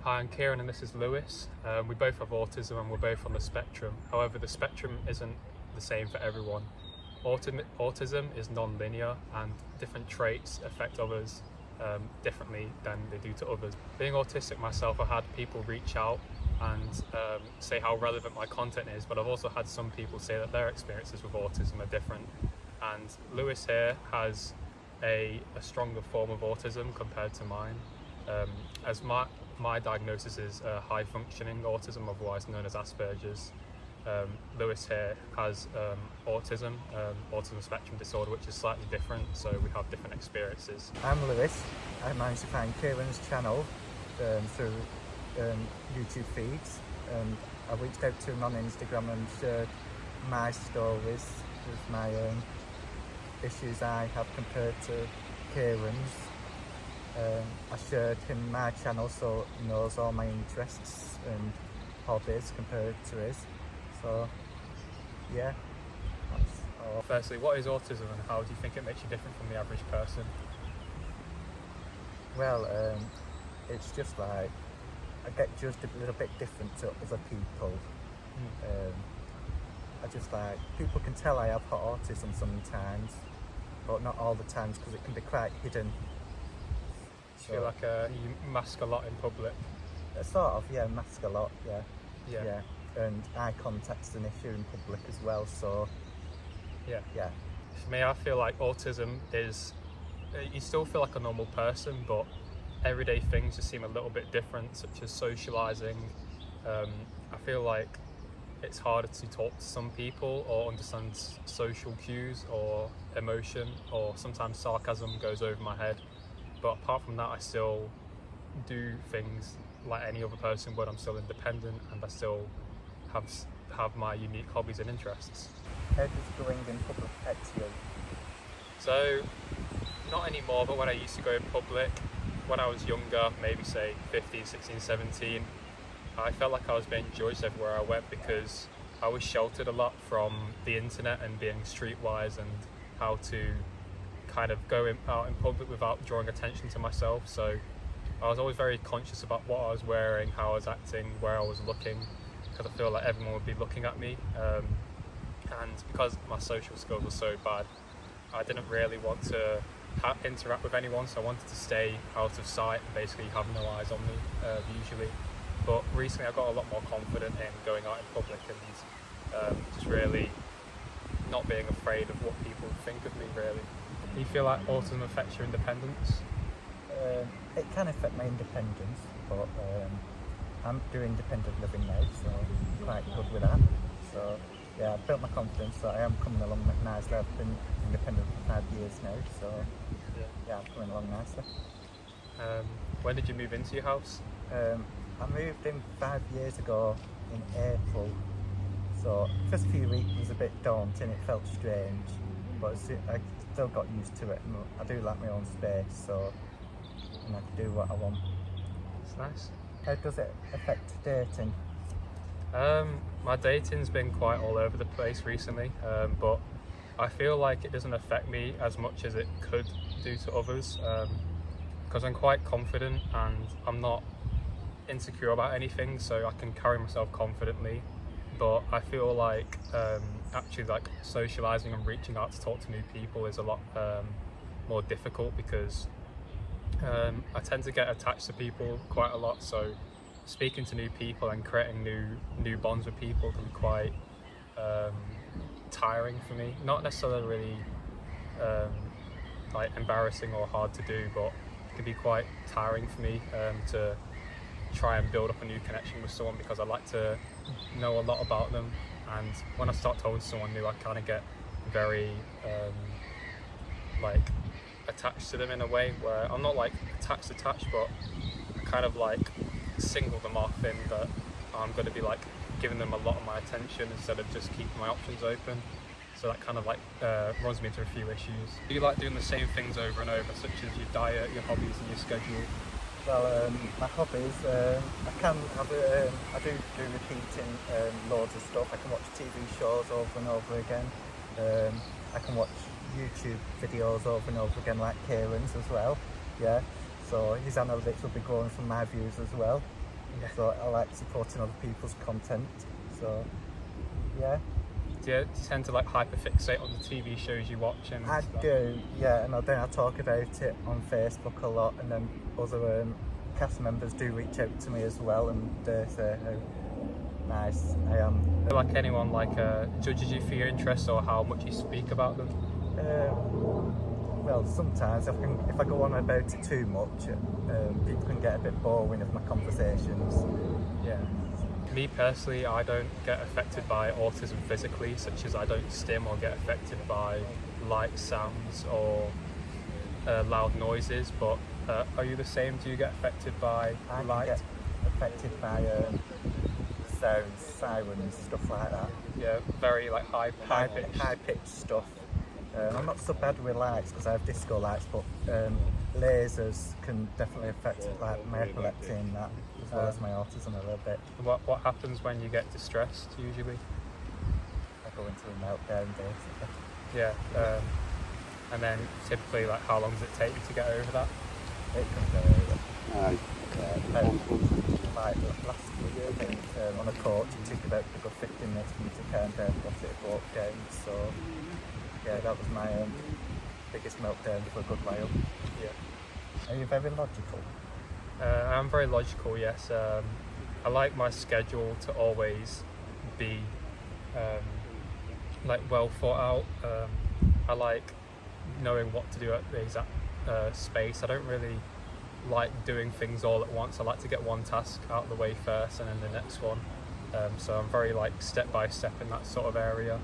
Hi, I'm Kieran and this is Lewis. We both have autism and we're both on the spectrum. However, the spectrum isn't the same for everyone. Autism is non-linear and different traits affect others differently than they do to others. Being autistic myself, I had people reach out and say how relevant my content is, but I've also had some people say that their experiences with autism are different. And Lewis here has a stronger form of autism compared to mine. As my diagnosis is high functioning autism, otherwise known as Asperger's. Lewis here has autism spectrum disorder, which is slightly different, so we have different experiences. I'm Lewis. I managed to find Kieran's channel through YouTube feeds, and I reached out to him on Instagram and shared my stories with my issues I have compared to Kieran's. I shared him my channel so he knows all my interests and hobbies compared to his. So yeah, that's all. Firstly, what is autism and how do you think it makes you different from the average person? Well, it's just like I get judged a little bit different to other people. I just like, people can tell I have autism sometimes, but not all the times because it can be quite hidden. Do you feel like you mask a lot in public? Sort of, yeah, mask a lot, yeah. Yeah. And eye contact's an issue in public as well, so Yeah. yeah. For me, I feel like autism is, you still feel like a normal person, but everyday things just seem a little bit different, such as socialising. I feel like it's harder to talk to some people or understand social cues or emotion, or sometimes sarcasm goes over my head. But apart from that, I still do things like any other person would. I'm still independent and I still have my unique hobbies and interests. How does going in public affect you? So, not anymore, but when I used to go in public, when I was younger, maybe say 15, 16, 17, I felt like I was being judged everywhere I went because I was sheltered a lot from the internet and being streetwise and how to kind of go out in public without drawing attention to myself. So I was always very conscious about what I was wearing, how I was acting, where I was looking, because I feel like everyone would be looking at me. And because my social skills were so bad, I didn't really want to interact with anyone, so I wanted to stay out of sight and basically have no eyes on me usually. But recently I got a lot more confident in going out in public and just really not being afraid of what people think of me, really. Do you feel like autism affects your independence? It can affect my independence, but I'm doing independent living now, so I'm quite good with that. So yeah, I've built my confidence, so I am coming along nicely. I've been independent for 5 years now, so yeah, I'm coming along nicely. When did you move into your house? I moved in 5 years ago in April, so first few weeks was a bit daunting, it felt strange, but I still got used to it, and I do like my own space, so and I can do what I want. It's nice. How does it affect dating? My dating's been quite all over the place recently, but I feel like it doesn't affect me as much as it could do to others, because I'm quite confident and I'm not insecure about anything, so I can carry myself confidently. But I feel like actually like socializing and reaching out to talk to new people is a lot more difficult because I tend to get attached to people quite a lot, so speaking to new people and creating new bonds with people can be quite tiring for me. Not necessarily really like embarrassing or hard to do, but it can be quite tiring for me to try and build up a new connection with someone because I like to know a lot about them, and when I start talking to someone new I kind of get very like attached to them in a way where I'm not like attached, but I kind of like single them off in that I'm going to be like giving them a lot of my attention instead of just keeping my options open. So that kind of like runs me into a few issues. Do you like doing the same things over and over, such as your diet, your hobbies and your schedule? Well, my hobbies, I do repeating loads of stuff. I can watch TV shows over and over again. I can watch YouTube videos over and over again, like Kieran's as well. Yeah, so his analytics will be growing from my views as well. Yeah. So I like supporting other people's content. So yeah, Do you tend to like hyperfixate on the TV shows you watch and I stuff? do. Yeah, and I talk about it on Facebook a lot, and then other cast members do reach out to me as well, and they say how nice I am. Feel like anyone judges you for your interests or how much you speak about them? Well, sometimes if I go on about it too much, people can get a bit boring of my conversations. Yeah. Me personally, I don't get affected by autism physically, such as I don't stim or get affected by light sounds or loud noises. But are you the same? Do you get affected by I light? get affected by sounds, sirens, stuff like that. Yeah, very like high pitched. High pitched stuff. I'm not so bad with lights because I have disco lights, but lasers can definitely affect like my epilepsy and that, as well as my autism a little bit. What happens when you get distressed usually? I go into a meltdown basically. Yeah. And then typically, like, how long does it take you to get over that? It can vary. Aye. Like last week, I think on a coach it took about a good 15 minutes for me to calm down once it broke down. So yeah, that was my biggest meltdown for a good while. Yeah. Are you very logical? I'm very logical, yes. I like my schedule to always be well thought out. I like knowing what to do at the exact space. I don't really like doing things all at once. I like to get one task out of the way first and then the next one. So I'm very like step by step in that sort of area.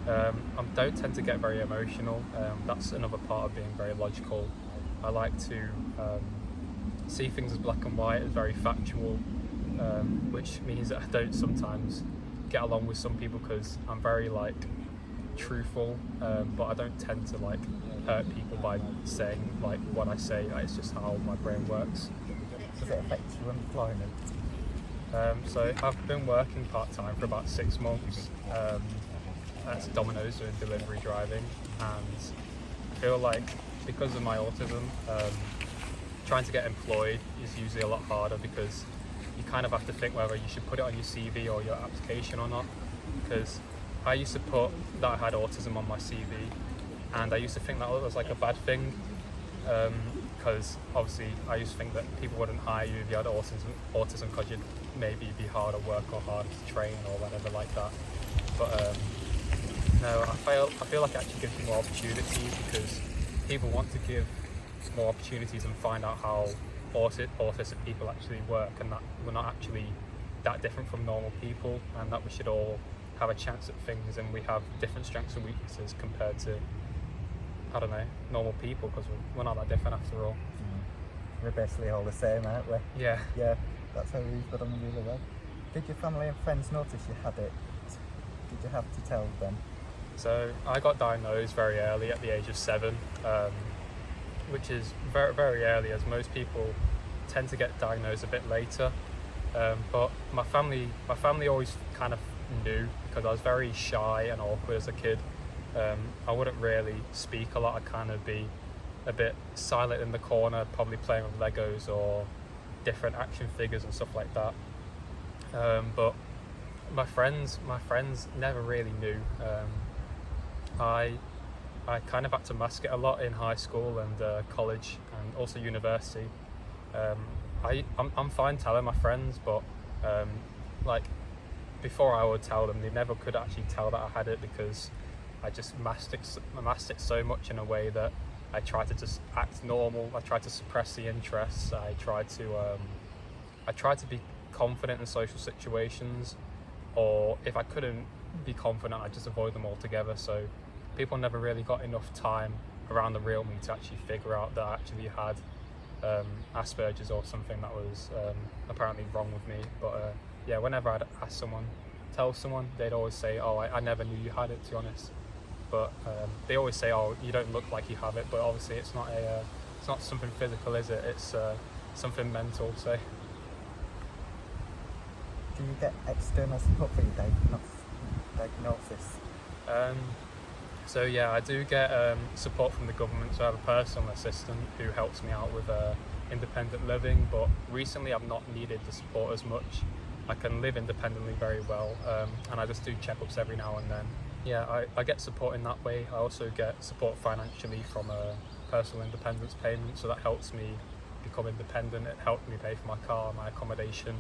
I don't tend to get very emotional. That's another part of being very logical. I like to see things as black and white, as very factual, which means that I don't sometimes get along with some people because I'm very like truthful, but I don't tend to like hurt people by saying like what I say. It's just how my brain works. Does it affect your employment? So I've been working part-time for about 6 months at Domino's doing delivery driving, and I feel like because of my autism, trying to get employed is usually a lot harder because you kind of have to think whether you should put it on your CV or your application or not. Because I used to put that I had autism on my CV, and I used to think that was like a bad thing, because obviously I used to think that people wouldn't hire you if you had autism because you'd maybe be harder work or harder to train or whatever like that. But no, I feel like it actually gives you more opportunities because people want to give more opportunities and find out how autistic people actually work, and that we're not actually that different from normal people, and that we should all have a chance at things, and we have different strengths and weaknesses compared to, I don't know, normal people, because we're not that different after all. We're basically all the same, aren't we? Yeah. Yeah, that's how we've got on really well. Did your family and friends notice you had it? Did you have to tell them? So I got diagnosed very early at the age of 7, which is very, very early, as most people tend to get diagnosed a bit later. But my family always kind of knew, because I was very shy and awkward as a kid. I wouldn't really speak a lot. I'd kind of be a bit silent in the corner, probably playing with Legos or different action figures and stuff like that. But my friends never really knew. I kind of had to mask it a lot in high school and college and also university. I'm fine telling my friends, but like before I would tell them, they never could actually tell that I had it, because I just masked it so much in a way that I tried to just act normal. I tried to suppress the interests. I tried to be confident in social situations, or if I couldn't be confident, I just avoid them altogether. So people never really got enough time around the real me to actually figure out that I actually had Asperger's or something that was apparently wrong with me. But yeah, whenever I'd tell someone, they'd always say, "Oh, I never knew you had it," to be honest. But they always say, "Oh, you don't look like you have it," but obviously it's not something physical, is it? It's something mental. So Do you get external support for your diagnosis? So yeah, I do get support from the government. So I have a personal assistant who helps me out with independent living, but recently I've not needed the support as much. I can live independently very well, and I just do checkups every now and then. Yeah, I get support in that way. I also get support financially from a personal independence payment, so that helps me become independent. It helped me pay for my car, my accommodation,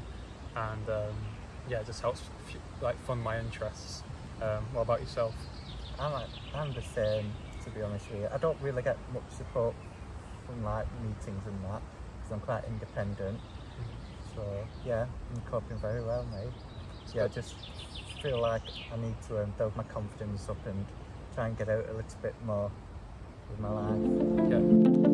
and yeah, it just helps fund my interests. What about yourself? I'm the same, to be honest with you. I don't really get much support from like meetings and that because I'm quite independent. So yeah, I'm coping very well, mate. Yeah, I just feel like I need to build my confidence up and try and get out a little bit more with my life. Yeah.